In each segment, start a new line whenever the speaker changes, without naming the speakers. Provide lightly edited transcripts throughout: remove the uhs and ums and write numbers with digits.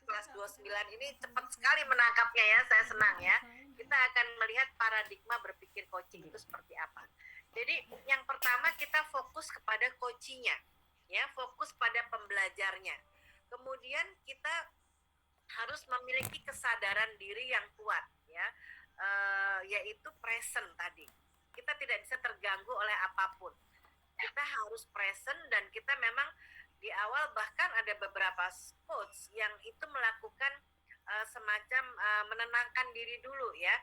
kelas 29 ini cepat sekali menangkapnya ya, saya senang ya. Kita akan melihat paradigma berpikir coaching itu seperti apa. Jadi yang pertama kita fokus kepada coachingnya, ya, fokus pada pembelajarnya. Kemudian kita harus memiliki kesadaran diri yang kuat, ya, yaitu present tadi. Kita tidak bisa terganggu oleh apapun. Kita harus present dan kita memang di awal bahkan ada beberapa coach yang itu melakukan semacam menenangkan diri dulu ya,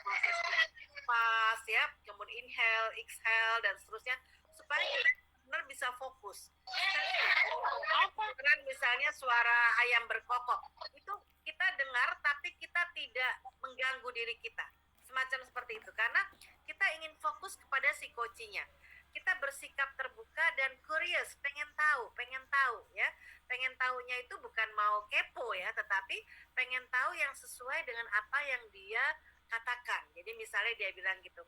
proses pas ya, kemudian inhale, exhale dan seterusnya supaya kita benar bisa fokus. Kan misalnya suara ayam berkokok itu kita dengar tapi kita tidak mengganggu diri kita, semacam seperti itu karena kita ingin fokus kepada si coachingnya. Kita bersikap terbuka dan curious, pengen tahu ya. Pengen tahunya itu bukan mau kepo ya, tetapi pengen tahu yang sesuai dengan apa yang dia katakan. Jadi misalnya dia bilang gitu,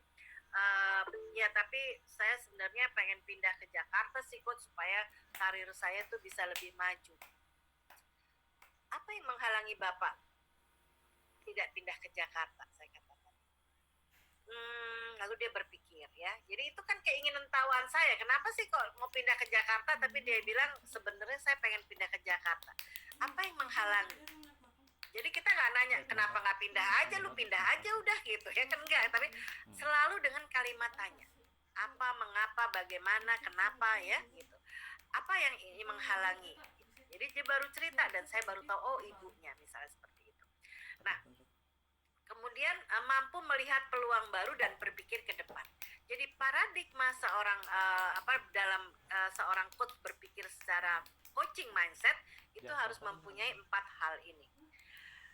ya tapi saya sebenarnya pengen pindah ke Jakarta sih coach supaya karir saya tuh bisa lebih maju. Apa yang menghalangi Bapak tidak pindah ke Jakarta? Saya katakan. Lalu dia berpikir ya. Jadi itu kan keinginan tahuan saya. Kenapa sih kok mau pindah ke Jakarta? Tapi dia bilang sebenarnya saya pengen pindah ke Jakarta. Apa yang menghalangi? Jadi kita nggak nanya kenapa nggak pindah aja, lu pindah aja udah gitu ya kan enggak. Tapi selalu dengan kalimat tanya. Apa, mengapa, bagaimana, kenapa ya gitu. Apa yang menghalangi? Jadi dia baru cerita dan saya baru tahu oh ibunya misalnya seperti itu. Nah, kemudian mampu melihat peluang baru dan berpikir ke depan. Jadi paradigma seorang dalam seorang coach berpikir secara coaching mindset itu harus mempunyai 4 hal ini.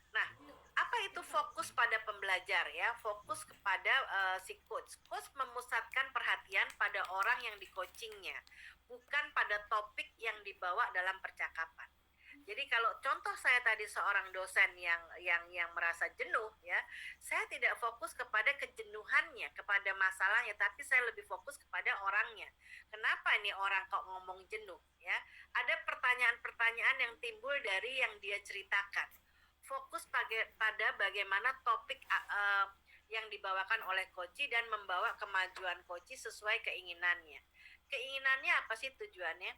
Nah, apa itu fokus pada pembelajar ya? Fokus kepada si coach. Coach memusatkan perhatian pada orang yang di coachingnya, bukan pada topik yang dibawa dalam percakapan. Jadi kalau contoh saya tadi seorang dosen yang merasa jenuh ya, saya tidak fokus kepada kejenuhannya, kepada masalahnya, tapi saya lebih fokus kepada orangnya. Kenapa ini orang kok ngomong jenuh ya? Ada pertanyaan-pertanyaan yang timbul dari yang dia ceritakan. Fokus pada bagaimana topik yang dibawakan oleh coach dan membawa kemajuan coach sesuai keinginannya. Keinginannya apa sih tujuannya?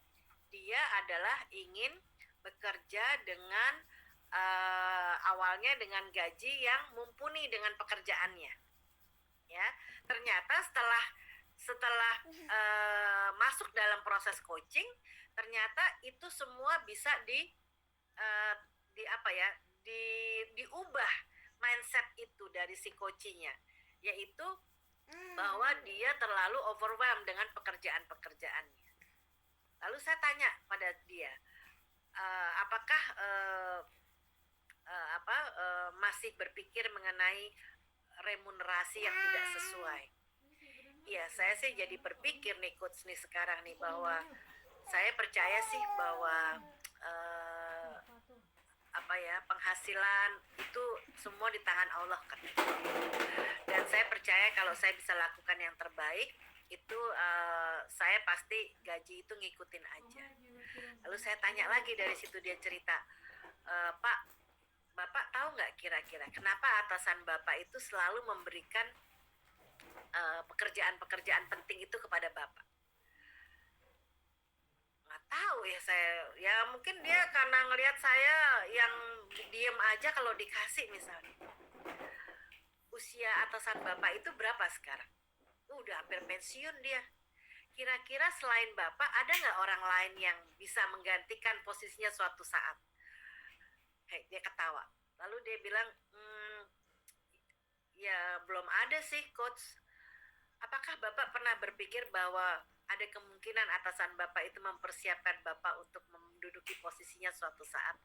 Dia adalah ingin bekerja dengan awalnya dengan gaji yang mumpuni dengan pekerjaannya. Ya, ternyata setelah masuk dalam proses coaching, ternyata itu semua bisa diubah mindset itu dari si coachingnya, yaitu bahwa dia terlalu overwhelmed dengan pekerjaannya. Lalu saya tanya pada dia, apakah masih berpikir mengenai remunerasi yang tidak sesuai? Iya, saya sih jadi berpikir nih coach nih sekarang nih bahwa saya percaya sih bahwa penghasilan itu semua di tangan Allah kan. Dan saya percaya kalau saya bisa lakukan yang terbaik itu saya pasti gaji itu ngikutin aja. Lalu saya tanya lagi dari situ dia cerita, Pak, Bapak tahu nggak kira-kira kenapa atasan Bapak itu selalu memberikan pekerjaan-pekerjaan penting itu kepada Bapak? Nggak tahu ya saya, ya mungkin dia karena ngelihat saya yang diem aja kalau dikasih misalnya. Usia atasan Bapak itu berapa sekarang? Udah hampir pensiun dia. Kira-kira selain Bapak ada nggak orang lain yang bisa menggantikan posisinya suatu saat? Dia ketawa. Lalu dia bilang, ya belum ada sih coach. Apakah Bapak pernah berpikir bahwa ada kemungkinan atasan Bapak itu mempersiapkan Bapak untuk menduduki posisinya suatu saat?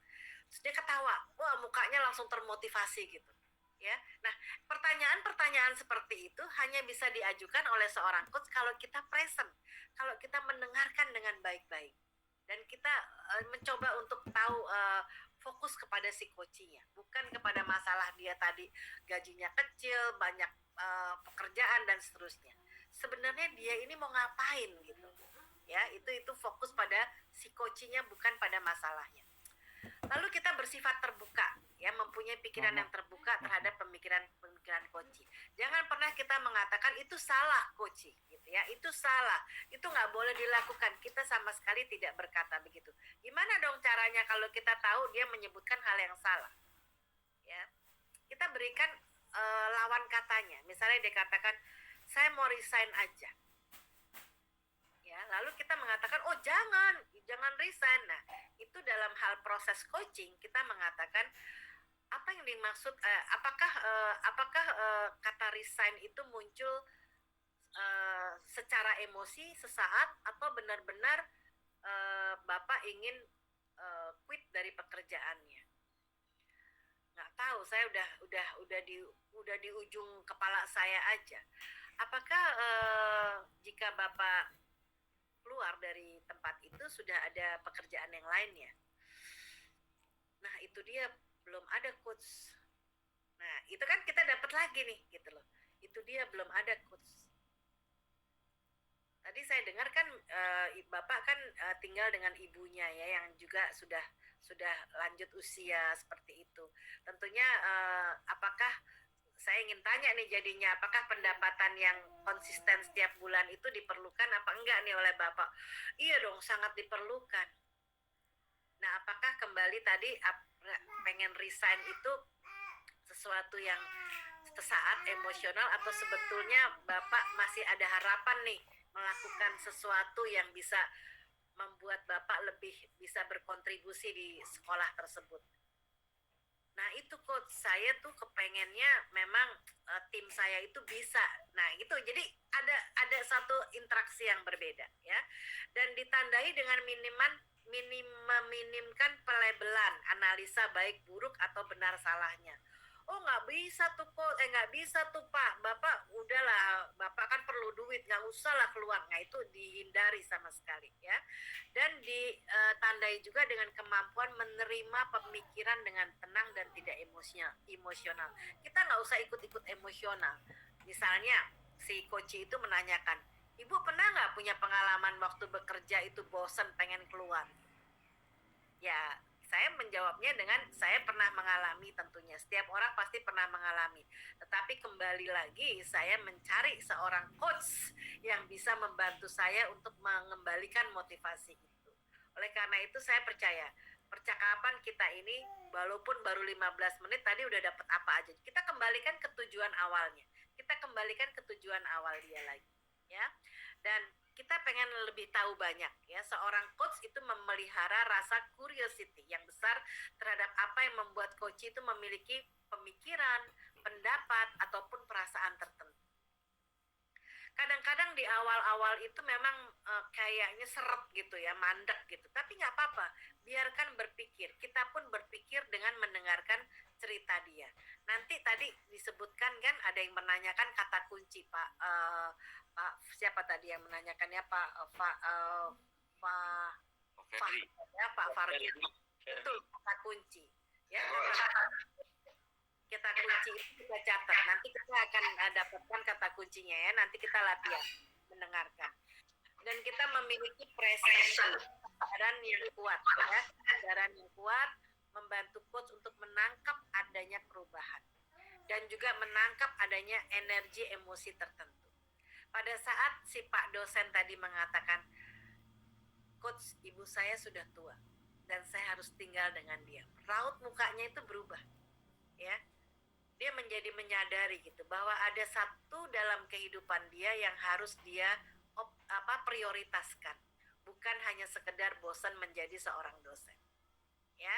Terus dia ketawa, wah mukanya langsung termotivasi gitu. Ya, nah pertanyaan-pertanyaan seperti itu hanya bisa diajukan oleh seorang coach kalau kita present, kalau kita mendengarkan dengan baik-baik dan kita mencoba untuk tahu fokus kepada si coachingnya, bukan kepada masalah dia tadi gajinya kecil, banyak pekerjaan dan seterusnya. Sebenarnya dia ini mau ngapain gitu, ya itu fokus pada si coachingnya bukan pada masalahnya. Lalu kita bersifat terbuka, ya, mempunyai pikiran yang terbuka terhadap pemikiran coach. Jangan pernah kita mengatakan itu salah coach, gitu ya, itu salah, itu nggak boleh dilakukan. Kita sama sekali tidak berkata begitu. Gimana dong caranya kalau kita tahu dia menyebutkan hal yang salah? Ya, kita berikan lawan katanya. Misalnya dia katakan, saya mau resign aja. Ya, lalu kita mengatakan, oh jangan resign. Nah, itu dalam hal proses coaching kita mengatakan apa yang dimaksud, apakah kata resign itu muncul secara emosi sesaat atau benar-benar Bapak ingin quit dari pekerjaannya. Nggak tahu, saya udah di ujung kepala saya aja. Apakah jika Bapak keluar dari tempat itu sudah ada pekerjaan yang lainnya? Nah, itu dia, belum ada coach. Nah, itu kan kita dapat lagi nih, gitu loh. Itu dia, belum ada coach. Tadi saya dengar kan Bapak kan tinggal dengan ibunya ya, yang juga sudah lanjut usia seperti itu. Tentunya apakah, saya ingin tanya nih jadinya, apakah pendapatan yang konsisten setiap bulan itu diperlukan apa enggak nih oleh Bapak? Iya dong, sangat diperlukan. Nah, apakah kembali tadi pengen resign itu sesuatu yang sesaat emosional, atau sebetulnya Bapak masih ada harapan nih melakukan sesuatu yang bisa membuat Bapak lebih bisa berkontribusi di sekolah tersebut? Nah, itu coach, saya tuh kepengennya memang tim saya itu bisa. Nah, itu jadi ada satu interaksi yang berbeda ya, dan ditandai dengan meminimkan pelabelan, analisa baik buruk atau benar salahnya. Oh, nggak bisa tuh coach, nggak bisa tuh Pak, Bapak udahlah, Bapak kan perlu duit, nggak usah lah keluar. Nah, itu dihindari sama sekali ya. Dan ditandai juga dengan kemampuan menerima pemikiran dengan tenang dan tidak emosional. Kita nggak usah ikut-ikut emosional. Misalnya si coach itu menanyakan, Ibu pernah nggak punya pengalaman waktu bekerja itu bosan pengen keluar? Ya, saya menjawabnya dengan saya pernah mengalami, tentunya setiap orang pasti pernah mengalami. Tetapi kembali lagi, saya mencari seorang coach yang bisa membantu saya untuk mengembalikan motivasi itu. Oleh karena itu saya percaya percakapan kita ini walaupun baru 15 menit tadi udah dapat apa aja. Kita kembalikan ke tujuan awalnya. Kita kembalikan ke tujuan awal dia lagi, ya. Dan kita pengen lebih tahu banyak ya. Seorang coach itu memelihara rasa curiosity yang besar terhadap apa yang membuat coach itu memiliki pemikiran, pendapat ataupun perasaan tertentu. Kadang-kadang di awal-awal itu memang kayaknya seret gitu ya, mandek gitu. Tapi nggak apa-apa, biarkan berpikir. Kita pun berpikir dengan mendengarkan cerita dia. Nanti tadi disebutkan kan ada yang menanyakan kata kunci, Pak. Pak siapa tadi yang menanyakannya, Pak? Pak Fargi. Itu kata kunci. Ya. Kata kunci itu kita catat. Nanti kita akan dapatkan kata kuncinya ya. Nanti kita latihan mendengarkan. Dan kita memiliki presence, kesadaran yang kuat ya. Kesadaran yang kuat membantu coach untuk menangkap adanya perubahan dan juga menangkap adanya energi emosi tertentu. Pada saat si Pak dosen tadi mengatakan, Coach, ibu saya sudah tua dan saya harus tinggal dengan dia, raut mukanya itu berubah ya. Dia menjadi menyadari gitu bahwa ada satu dalam kehidupan dia yang harus dia prioritaskan, bukan hanya sekedar bosan menjadi seorang dosen ya.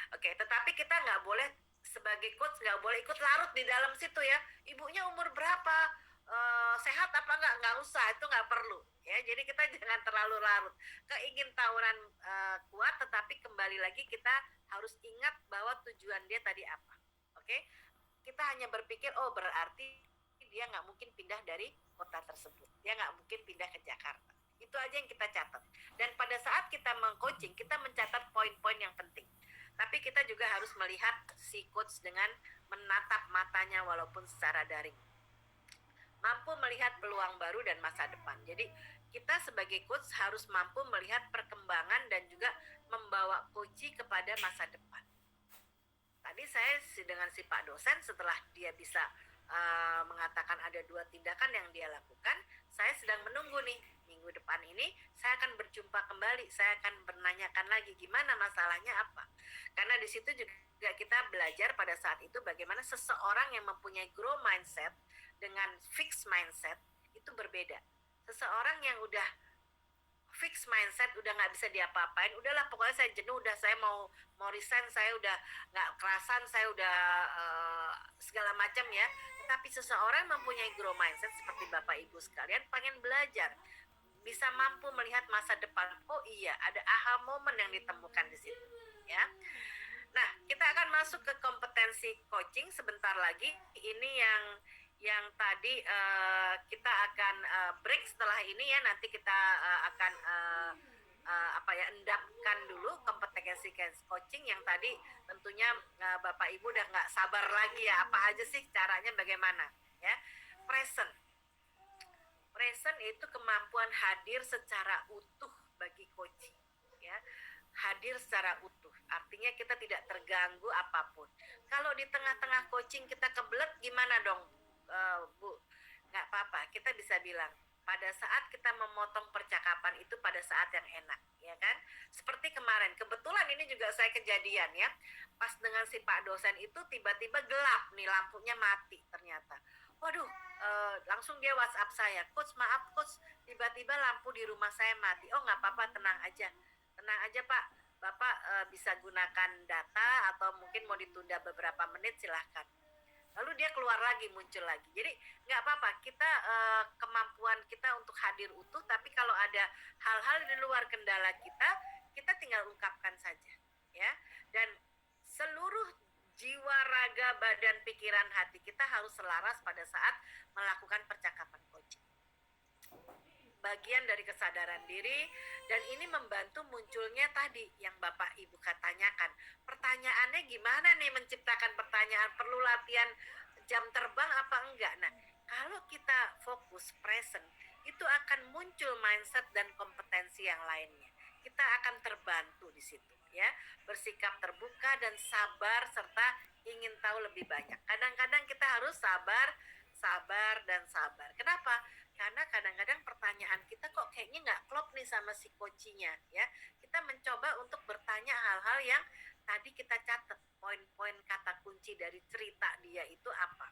Oke, tetapi kita nggak boleh sebagai coach nggak boleh ikut larut di dalam situ ya. Ibunya umur berapa, sehat apa nggak usah, itu nggak perlu ya. Jadi kita jangan terlalu larut. Keingintahuan kuat, tetapi kembali lagi kita harus ingat bahwa tujuan dia tadi apa. Oke, kita hanya berpikir oh berarti dia nggak mungkin pindah dari kota tersebut, dia nggak mungkin pindah ke Jakarta. Itu aja yang kita catat. Dan pada saat kita meng-coaching, kita mencatat poin-poin yang penting. Tapi kita juga harus melihat si coach dengan menatap matanya walaupun secara daring. Mampu melihat peluang baru dan masa depan. Jadi kita sebagai coach harus mampu melihat perkembangan dan juga membawa coach kepada masa depan. tadi saya dengan si Pak dosen setelah dia bisa mengatakan ada 2 tindakan yang dia lakukan, saya sedang menunggu nih minggu depan ini saya akan berjumpa kembali, saya akan menanyakan lagi gimana masalahnya apa. Karena di situ juga kita belajar pada saat itu bagaimana seseorang yang mempunyai grow mindset dengan fixed mindset itu berbeda. Seseorang yang udah fix mindset, udah nggak bisa diapa-apain, udahlah pokoknya saya jenuh, udah saya mau resign, saya udah nggak kerasan, saya udah segala macam ya. Tapi seseorang mempunyai grow mindset seperti Bapak Ibu sekalian pengen belajar, bisa mampu melihat masa depan. Oh iya, ada aha moment yang ditemukan di situ ya. Nah, kita akan masuk ke kompetensi coaching sebentar lagi. Ini yang tadi kita akan break setelah ini ya. Nanti kita akan endapkan dulu kompetensi coaching yang tadi tentunya Bapak Ibu udah nggak sabar lagi ya, apa aja sih caranya, bagaimana ya. Present itu kemampuan hadir secara utuh bagi coaching ya. Hadir secara utuh artinya kita tidak terganggu apapun. Kalau di tengah-tengah coaching kita kebelet gimana dong, Bu? Nggak apa-apa, kita bisa bilang pada saat kita memotong percakapan itu pada saat yang enak, ya kan? Seperti kemarin, kebetulan ini juga saya kejadian ya, pas dengan si Pak dosen itu tiba-tiba gelap nih, lampunya mati ternyata. Waduh, langsung dia WhatsApp saya, Coach maaf Coach, tiba-tiba lampu di rumah saya mati. Oh nggak apa-apa, tenang aja Pak, Bapak bisa gunakan data atau mungkin mau ditunda beberapa menit silahkan. Lalu dia keluar lagi, muncul lagi. Jadi nggak apa-apa, kita kemampuan kita untuk hadir utuh, tapi kalau ada hal-hal di luar kendala kita tinggal ungkapkan saja ya. Dan seluruh jiwa, raga, badan, pikiran, hati kita harus selaras pada saat melakukan percakapan coaching. Bagian dari kesadaran diri, dan ini membantu munculnya tadi yang Bapak Ibu tanyakan. Pertanyaannya gimana nih menciptakan pertanyaan, perlu latihan jam terbang apa enggak? Nah, kalau kita fokus present, itu akan muncul mindset dan kompetensi yang lainnya. Kita akan terbantu di situ ya, bersikap terbuka dan sabar serta ingin tahu lebih banyak. Kadang-kadang kita harus sabar dan sabar. Kenapa? Karena kadang-kadang pertanyaan kita kok kayaknya nggak klop nih sama si coachnya ya. Kita mencoba untuk bertanya hal-hal yang tadi kita catat, poin-poin kata kunci dari cerita dia itu apa.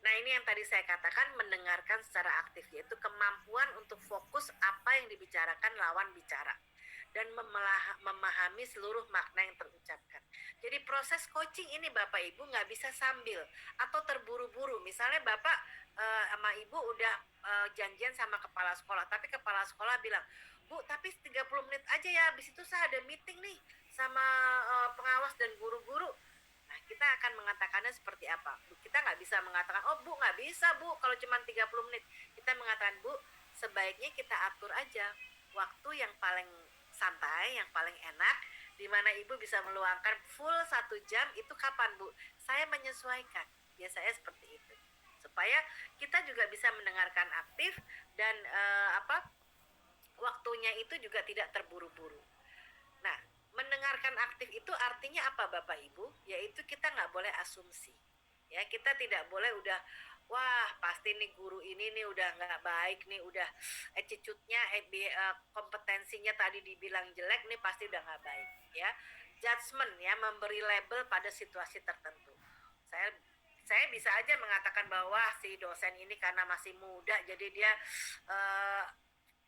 Nah ini yang tadi saya katakan mendengarkan secara aktif, yaitu kemampuan untuk fokus apa yang dibicarakan lawan bicara dan memahami seluruh makna yang terucapkan. Jadi proses coaching ini Bapak Ibu nggak bisa sambil atau terburu-buru. Misalnya Bapak sama Ibu udah janjian sama kepala sekolah, tapi kepala sekolah bilang, Bu tapi 30 menit aja ya, habis itu saya ada meeting nih sama pengawas dan guru-guru. Nah kita akan mengatakannya seperti apa? Kita nggak bisa mengatakan, oh Bu nggak bisa Bu kalau cuma 30 menit. Kita mengatakan, Bu sebaiknya kita atur aja waktu yang paling santai, yang paling enak, di mana Ibu bisa meluangkan full 1 jam, itu kapan Bu? Saya menyesuaikan, biasanya seperti itu. Supaya kita juga bisa mendengarkan aktif dan waktunya itu juga tidak terburu-buru. Nah, mendengarkan aktif itu artinya apa Bapak Ibu? Yaitu kita nggak boleh asumsi. Ya, kita tidak boleh udah, wah pasti nih guru ini nih udah nggak baik nih, udah attitude-nya, kompetensinya tadi dibilang jelek nih pasti udah nggak baik ya. Judgment ya, memberi label pada situasi tertentu. Saya bisa aja mengatakan bahwa si dosen ini karena masih muda jadi dia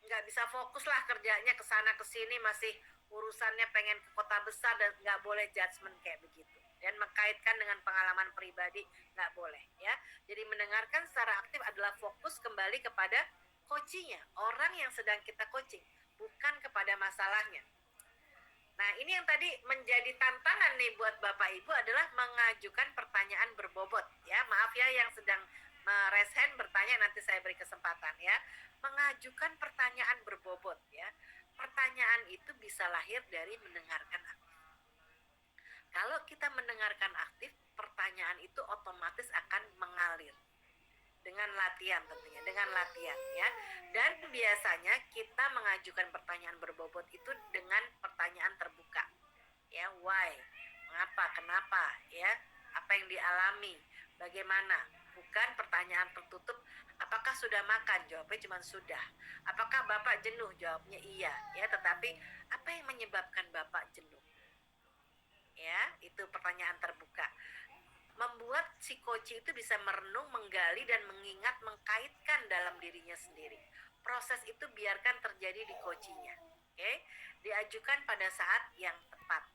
nggak bisa fokus lah kerjanya kesana kesini, masih urusannya pengen ke kota besar, dan nggak boleh judgment kayak begitu. Dan mengkaitkan dengan pengalaman pribadi nggak boleh ya. Jadi mendengarkan secara aktif adalah fokus kembali kepada coachingnya, orang yang sedang kita coaching, bukan kepada masalahnya. Nah ini yang tadi menjadi tantangan nih buat Bapak Ibu adalah mengajukan pertanyaan berbobot ya. Maaf ya yang sedang raise hand bertanya, nanti saya beri kesempatan ya. Mengajukan pertanyaan berbobot ya. Pertanyaan itu bisa lahir dari mendengarkan aktif. Kalau kita mendengarkan aktif, pertanyaan itu otomatis akan mengalir. Dengan latihan tentunya, dengan latihan ya. Dan biasanya kita mengajukan pertanyaan berbobot itu dengan pertanyaan terbuka. Ya, why? Mengapa? Kenapa? apa yang dialami, bagaimana. Bukan pertanyaan tertutup, apakah sudah makan? Jawabnya cuma sudah. Apakah Bapak jenuh? Jawabnya iya. Ya, tetapi apa yang menyebabkan Bapak jenuh? Ya, itu pertanyaan terbuka. Membuat si coach itu bisa merenung, menggali, dan mengingat, mengkaitkan dalam dirinya sendiri. Proses itu biarkan terjadi di coachingnya. Oke, diajukan pada saat yang tepat.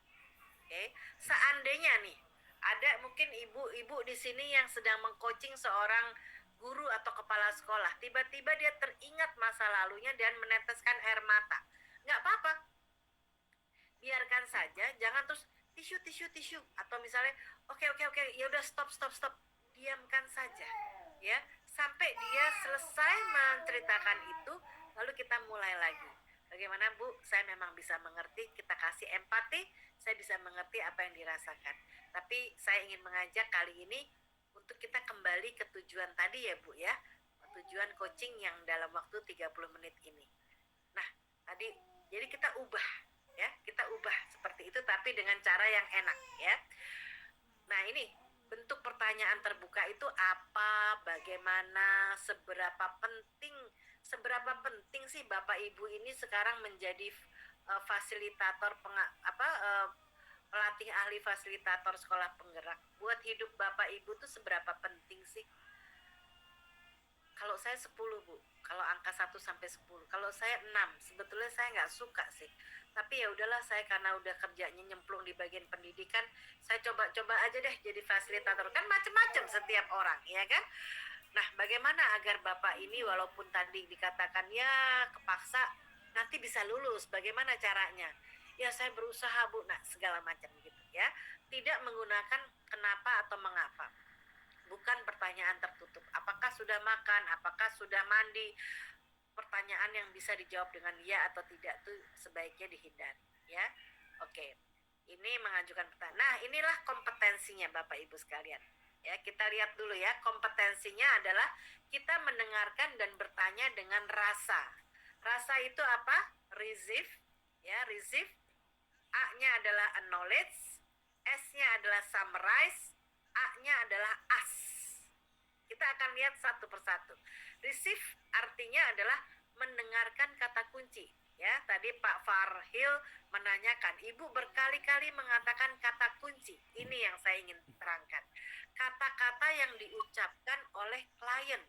Oke, seandainya nih ada mungkin ibu-ibu di sini yang sedang mengcoaching seorang guru atau kepala sekolah, tiba-tiba dia teringat masa lalunya dan meneteskan air mata. Nggak apa-apa, biarkan saja, jangan terus tisu, atau misalnya oke, ya udah stop, diamkan saja, ya, sampai dia selesai menceritakan itu, lalu kita mulai lagi. Bagaimana Bu, saya memang bisa mengerti, kita kasih empati, saya bisa mengerti apa yang dirasakan. Tapi saya ingin mengajak kali ini untuk kita kembali ke tujuan tadi ya Bu ya, tujuan coaching yang dalam waktu 30 menit ini. Nah, tadi jadi kita ubah ya, kita ubah seperti itu tapi dengan cara yang enak ya. Nah, ini bentuk pertanyaan terbuka itu apa, bagaimana, seberapa penting sih Bapak Ibu ini sekarang menjadi fasilitator pelatih ahli fasilitator sekolah penggerak. Buat hidup Bapak Ibu tuh seberapa penting sih? Kalau saya 10 Bu, kalau angka 1 sampai 10. Kalau saya 6, sebetulnya saya nggak suka sih. Tapi ya udahlah, saya karena udah kerjanya nyemplung di bagian pendidikan, saya coba-coba aja deh jadi fasilitator. Kan macam-macam setiap orang, ya kan? Nah, bagaimana agar Bapak ini walaupun tadi dikatakan ya kepaksa, nanti bisa lulus, bagaimana caranya? Ya saya berusaha Bu, nah segala macam gitu ya. Tidak menggunakan kenapa atau mengapa. Bukan pertanyaan tertutup. Apakah sudah makan? Apakah sudah mandi? Pertanyaan yang bisa dijawab dengan ya atau tidak itu sebaiknya dihindari. Ya, oke. Ini mengajukan pertanyaan. Nah, inilah kompetensinya Bapak Ibu sekalian. Ya, kita lihat dulu ya. Kompetensinya adalah kita mendengarkan dan bertanya dengan rasa. Rasa itu apa? Receive. Ya, receive. A-nya adalah acknowledge. S-nya adalah summarize. A-nya adalah as. Kita akan lihat satu persatu. Receive artinya adalah mendengarkan kata kunci. Ya, tadi Pak Farhil menanyakan, Ibu berkali-kali mengatakan kata kunci. Ini yang saya ingin terangkan. Kata-kata yang diucapkan oleh klien.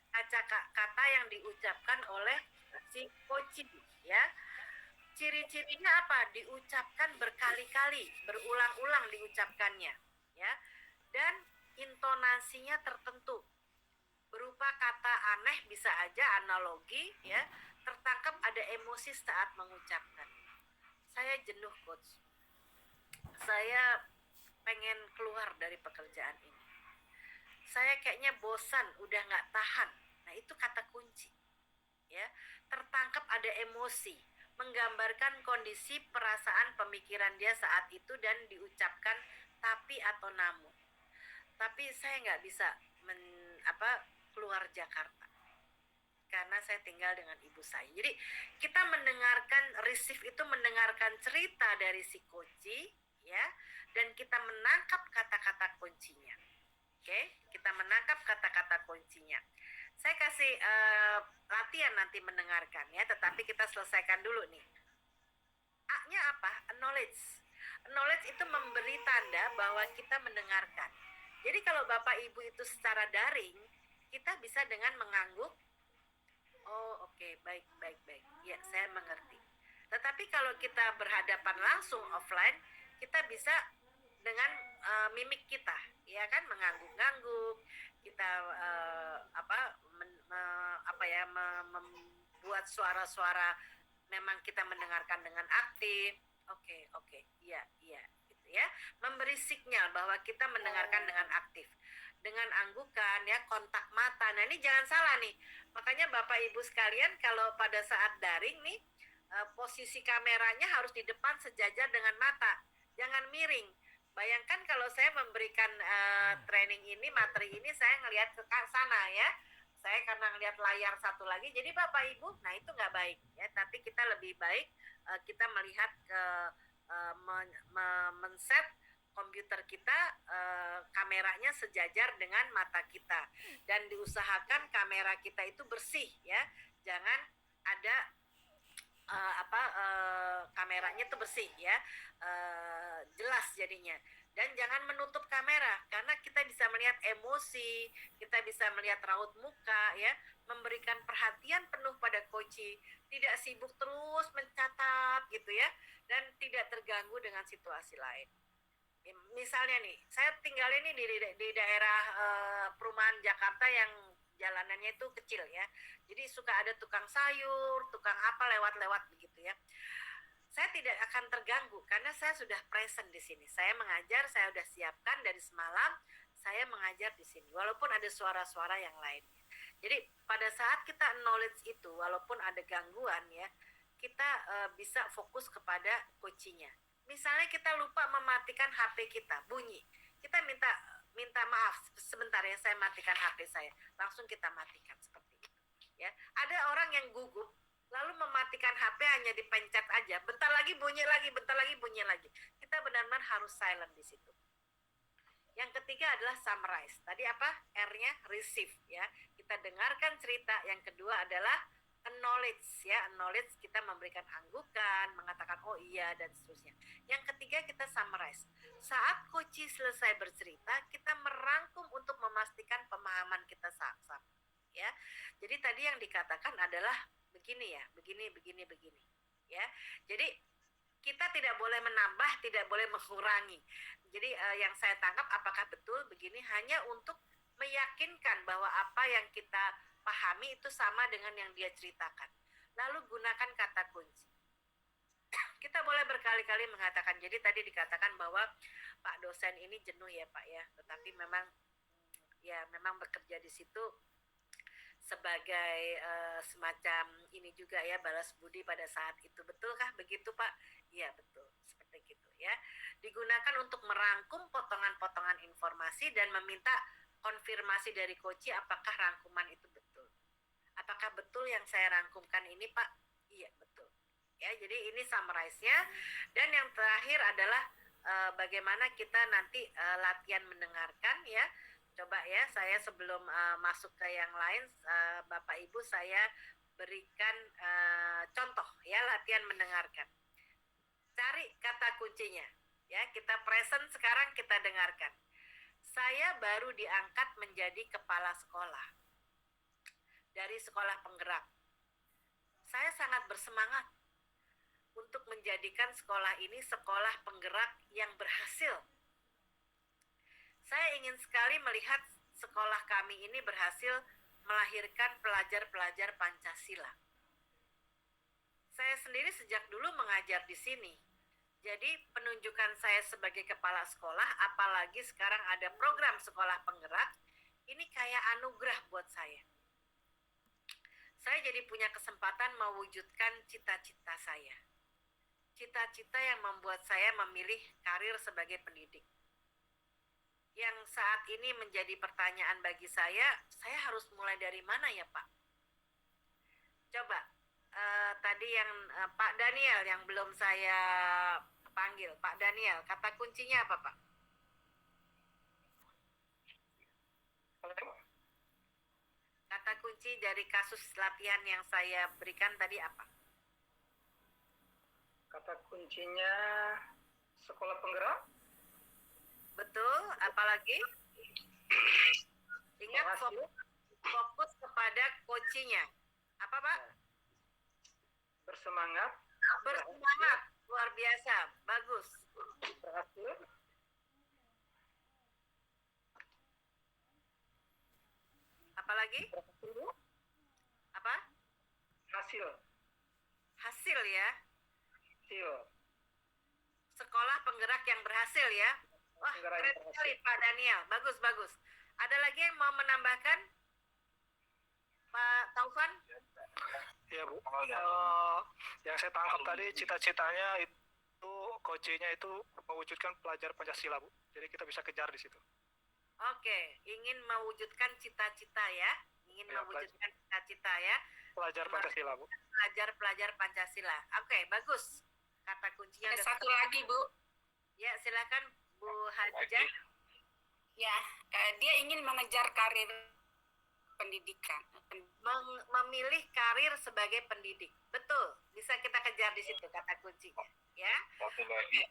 Kata-kata yang diucapkan oleh si coach, ya. Ciri-cirinya apa? Diucapkan berkali-kali, berulang-ulang diucapkannya, ya. Dan intonasinya tertentu. Berupa kata aneh, bisa aja analogi, ya. Tertangkap ada emosi saat mengucapkan. Saya jenuh coach. Saya pengen keluar dari pekerjaan ini. Saya kayaknya bosan, udah nggak tahan. Nah, itu kata kunci. Ya, tertangkap ada emosi, menggambarkan kondisi perasaan pemikiran dia saat itu dan diucapkan tapi atau namun. Tapi saya nggak bisa keluar Jakarta karena saya tinggal dengan ibu saya. Jadi kita mendengarkan, receive itu mendengarkan cerita dari si kunci, ya, dan kita menangkap kata-kata kuncinya. Oke, kita menangkap kata-kata kuncinya. Saya kasih latihan nanti mendengarkan ya, tetapi kita selesaikan dulu nih. A-nya apa? Acknowledge. Acknowledge itu memberi tanda bahwa kita mendengarkan. Jadi kalau Bapak Ibu itu secara daring, kita bisa dengan mengangguk. Oh, oke, baik. Ya, saya mengerti. Tetapi kalau kita berhadapan langsung offline, kita bisa dengan mimik kita, ya kan, mengangguk-angguk. Kita membuat suara-suara memang kita mendengarkan dengan aktif. Oke, iya, gitu ya. Memberi sinyal bahwa kita mendengarkan dengan aktif. Dengan anggukan ya, kontak mata. Nah, ini jangan salah nih. Makanya Bapak Ibu sekalian, kalau pada saat daring nih, posisi kameranya harus di depan sejajar dengan mata. Jangan miring. Bayangkan kalau saya memberikan training ini, materi ini, saya ngelihat ke sana ya. Saya karena ngelihat layar satu lagi, jadi Bapak Ibu, nah itu nggak baik ya. Tapi kita lebih baik kita melihat men-set komputer kita kameranya sejajar dengan mata kita, dan diusahakan kamera kita itu bersih ya, jangan ada kameranya itu bersih ya, jelas jadinya. Dan jangan menutup kamera, karena kita bisa melihat emosi, kita bisa melihat raut muka ya, memberikan perhatian penuh pada koci, tidak sibuk terus mencatat gitu ya, dan tidak terganggu dengan situasi lain. Misalnya nih, saya tinggal ini di daerah perumahan Jakarta yang jalanannya itu kecil ya, jadi suka ada tukang sayur, tukang apa lewat-lewat begitu ya. Saya tidak akan terganggu karena saya sudah present di sini. Saya mengajar, saya sudah siapkan dari semalam, saya mengajar di sini. Walaupun ada suara-suara yang lainnya. Jadi pada saat kita knowledge itu, walaupun ada gangguan ya, kita bisa fokus kepada coachingnya. Misalnya kita lupa mematikan HP kita, bunyi. Kita minta maaf sebentar ya, saya matikan HP saya. Langsung kita matikan seperti itu. Ya, ada orang yang gugup lalu mematikan HP hanya dipencet aja, bentar lagi bunyi lagi, bentar lagi bunyi lagi. Kita benar-benar harus silent di situ. Yang ketiga adalah summarize. Tadi apa? R-nya receive ya. Kita dengarkan cerita. Yang kedua adalah acknowledge ya. Acknowledge, kita memberikan anggukan, mengatakan oh iya dan seterusnya. Yang ketiga kita summarize. Saat coach selesai bercerita, kita merangkum untuk memastikan pemahaman kita sama. Ya. Jadi tadi yang dikatakan adalah begini ya, begini ya. Jadi kita tidak boleh menambah, tidak boleh mengurangi. Jadi yang saya tangkap apakah betul begini, hanya untuk meyakinkan bahwa apa yang kita pahami itu sama dengan yang dia ceritakan. Lalu gunakan kata kunci. Kita boleh berkali-kali mengatakan, jadi tadi dikatakan bahwa Pak dosen ini jenuh ya Pak ya, tetapi memang bekerja di situ sebagai semacam ini juga ya, balas budi pada saat itu. Betulkah begitu Pak? Iya betul, seperti itu ya. Digunakan untuk merangkum potongan-potongan informasi dan meminta konfirmasi dari coach apakah rangkuman itu betul. Apakah betul yang saya rangkumkan ini Pak? Iya betul. Ya, jadi ini summarize-nya. Dan yang terakhir adalah bagaimana kita nanti latihan mendengarkan ya. Coba ya, saya sebelum masuk ke yang lain, Bapak Ibu saya berikan contoh ya, latihan mendengarkan. Cari kata kuncinya ya, kita present sekarang, kita dengarkan. Saya baru diangkat menjadi kepala sekolah dari sekolah penggerak. Saya sangat bersemangat untuk menjadikan sekolah ini sekolah penggerak yang berhasil. Saya ingin sekali melihat sekolah kami ini berhasil melahirkan pelajar-pelajar Pancasila. Saya sendiri sejak dulu mengajar di sini. Jadi penunjukan saya sebagai kepala sekolah, apalagi sekarang ada program sekolah penggerak, ini kayak anugerah buat saya. Saya jadi punya kesempatan mewujudkan cita-cita saya. Cita-cita yang membuat saya memilih karir sebagai pendidik. Yang saat ini menjadi pertanyaan bagi saya harus mulai dari mana ya Pak? Coba, tadi yang Pak Daniel yang belum saya panggil, Pak Daniel, kata kuncinya apa Pak? Kata kunci dari kasus latihan yang saya berikan tadi apa?
Kata kuncinya sekolah penggerak.
Betul, apalagi? Ingat fokus kepada coachingnya. Apa Pak?
Bersemangat.
Bersemangat, luar biasa, bagus.
Berhasil.
Apalagi? Apa?
Hasil.
Hasil ya.
Hasil.
Sekolah penggerak yang berhasil ya. Wah, keren sekali Pak Daniel. Bagus, bagus. Ada lagi yang mau menambahkan? Pak Taufan?
Ya Bu, yang saya tangkap tadi cita-citanya itu coachingnya itu mewujudkan pelajar Pancasila Bu. Jadi kita bisa kejar di situ.
Oke, ingin mewujudkan cita-cita ya. Ingin
Ya,
mewujudkan cita-cita ya.
Pelajar Pancasila Bu.
Pelajar Pancasila. Oke, bagus. Kata kuncinya
Ada satu lagi Bu.
Ya, silakan Bu Hajah.
Ya, dia ingin mengejar karir pendidikan.
Memilih karir sebagai pendidik. Betul, bisa kita kejar di situ kata kuncinya. Ya,
Satu lagi,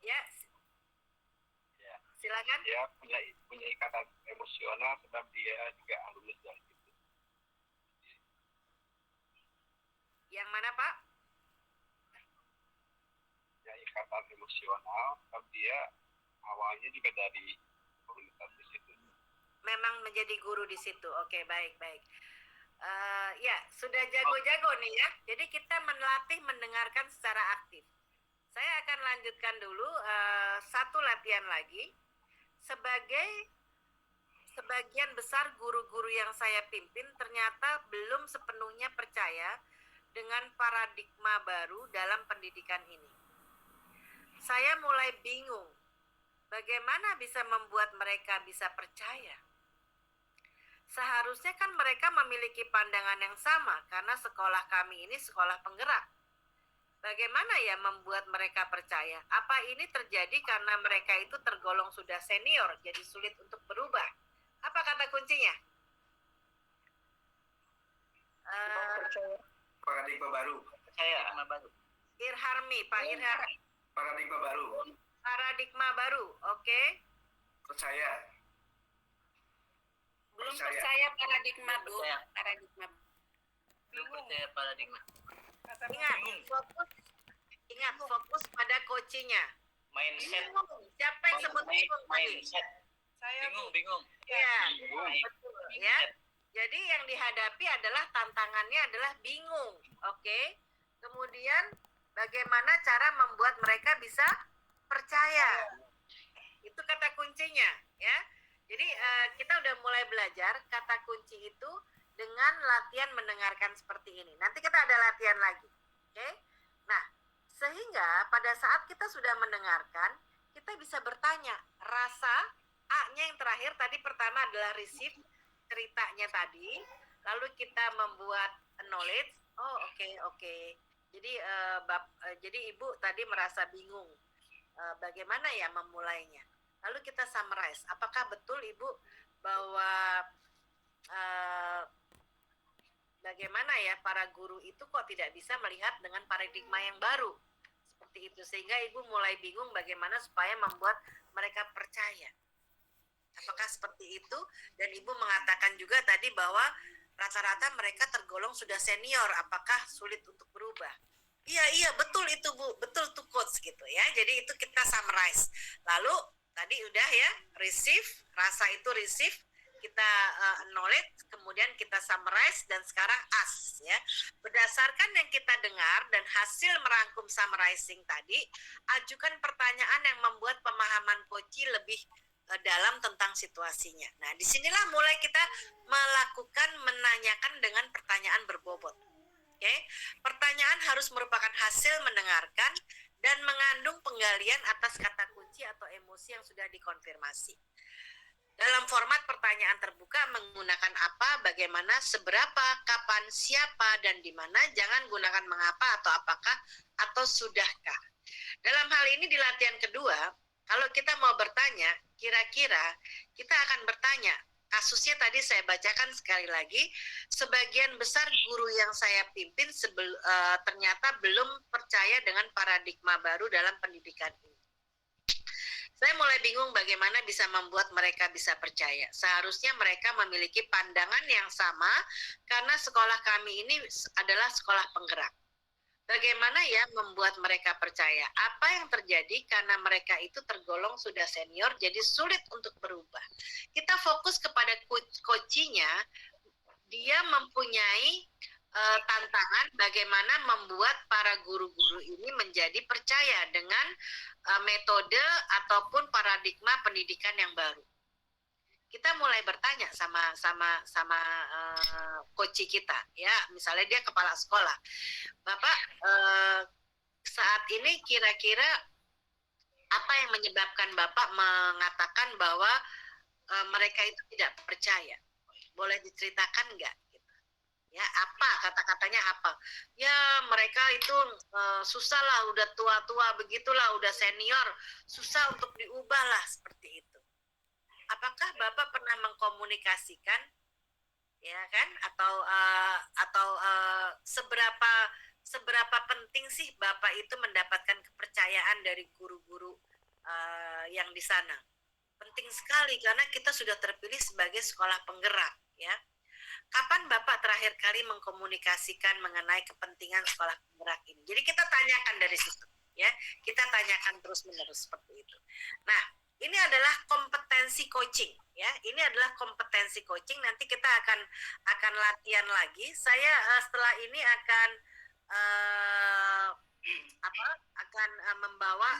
ya.
ya,
Silakan.
dia punya ikatan emosional sebab dia juga lulus dari situ.
Yang mana Pak?
Ya, ikatan emosional sebab dia awalnya juga dari komunitas di situ.
Memang menjadi guru di situ. Oke, baik. Ya, sudah jago-jago nih ya. Jadi kita melatih mendengarkan secara aktif. Saya akan lanjutkan dulu satu latihan lagi. Sebagian besar guru-guru yang saya pimpin ternyata belum sepenuhnya percaya dengan paradigma baru dalam pendidikan ini. Saya mulai bingung. Bagaimana bisa membuat mereka bisa percaya? Seharusnya kan mereka memiliki pandangan yang sama karena sekolah kami ini sekolah penggerak. Bagaimana ya membuat mereka percaya? Apa ini terjadi karena mereka itu tergolong sudah senior, jadi sulit untuk berubah? Apa kata kuncinya?
Paradigma baru.
Paradigma baru.
Irharmi, Pak Irharmi.
Paradigma baru.
Paradigma baru, oke.
Percaya.
Belum
Percaya.
percaya paradigma, Bu.
Percaya.
Paradigma.
Belum percaya paradigma.
Ingat, fokus pada coachingnya.
Mindset.
Siapa yang sebut bingung tadi?
Mindset. Bingung.
Iya, betul ya. Jadi yang dihadapi adalah tantangannya adalah bingung, oke? Kemudian bagaimana cara membuat mereka bisa percaya? Itu kata kuncinya, ya. Jadi kita udah mulai belajar kata kunci itu dengan latihan mendengarkan seperti ini. Nanti kita ada latihan lagi, oke? Nah, sehingga pada saat kita sudah mendengarkan, kita bisa bertanya, rasa A-nya yang terakhir tadi pertama adalah receive ceritanya tadi, lalu kita membuat knowledge. Oh, oke. Jadi jadi Ibu tadi merasa bingung bagaimana ya memulainya. Lalu kita summarize. Apakah betul Ibu bahwa bagaimana ya para guru itu kok tidak bisa melihat dengan paradigma yang baru? Seperti itu sehingga Ibu mulai bingung bagaimana supaya membuat mereka percaya. Apakah seperti itu? Dan Ibu mengatakan juga tadi bahwa rata-rata mereka tergolong sudah senior. Apakah sulit untuk berubah? Iya betul itu Bu, betul tuh coach gitu ya. Jadi itu kita summarize. Lalu tadi udah ya receive, rasa itu receive, kita knowledge, kemudian kita summarize dan sekarang ask ya. Berdasarkan yang kita dengar dan hasil merangkum summarizing tadi, ajukan pertanyaan yang membuat pemahaman coach lebih dalam tentang situasinya. Nah, disinilah mulai kita menanyakan dengan pertanyaan berbobot. Oke, pertanyaan harus merupakan hasil mendengarkan dan mengandung penggalian atas kata kunci atau emosi yang sudah dikonfirmasi. Dalam format pertanyaan terbuka menggunakan apa, bagaimana, seberapa, kapan, siapa, dan di mana. Jangan gunakan mengapa atau apakah atau sudahkah. Dalam hal ini di latihan kedua, kalau kita mau bertanya, kira-kira kita akan bertanya, kasusnya tadi saya bacakan sekali lagi, sebagian besar guru yang saya pimpin ternyata belum percaya dengan paradigma baru dalam pendidikan ini. Saya mulai bingung bagaimana bisa membuat mereka bisa percaya. Seharusnya mereka memiliki pandangan yang sama karena sekolah kami ini adalah sekolah penggerak. Bagaimana ya membuat mereka percaya? Apa yang terjadi karena mereka itu tergolong sudah senior, jadi sulit untuk berubah. Kita fokus kepada coachingnya, dia mempunyai tantangan bagaimana membuat para guru-guru ini menjadi percaya dengan metode ataupun paradigma pendidikan yang baru. Kita mulai bertanya sama coach kita, ya, misalnya dia kepala sekolah, Bapak saat ini kira-kira apa yang menyebabkan Bapak mengatakan bahwa mereka itu tidak percaya? Boleh diceritakan nggak? Gitu. Ya, apa kata-katanya apa? Ya, mereka itu susah lah, udah tua-tua begitulah, udah senior, susah untuk diubah lah seperti itu. Apakah Bapak pernah mengkomunikasikan, ya kan? Atau seberapa penting sih Bapak itu mendapatkan kepercayaan dari guru-guru yang di sana? Penting sekali karena kita sudah terpilih sebagai sekolah penggerak, ya. Kapan Bapak terakhir kali mengkomunikasikan mengenai kepentingan sekolah penggerak ini? Jadi kita tanyakan dari situ, ya. Kita tanyakan terus-menerus seperti itu. Nah, ini adalah kompetensi coaching, ya. Ini adalah kompetensi coaching. Nanti kita akan latihan lagi. Saya setelah ini akan membawa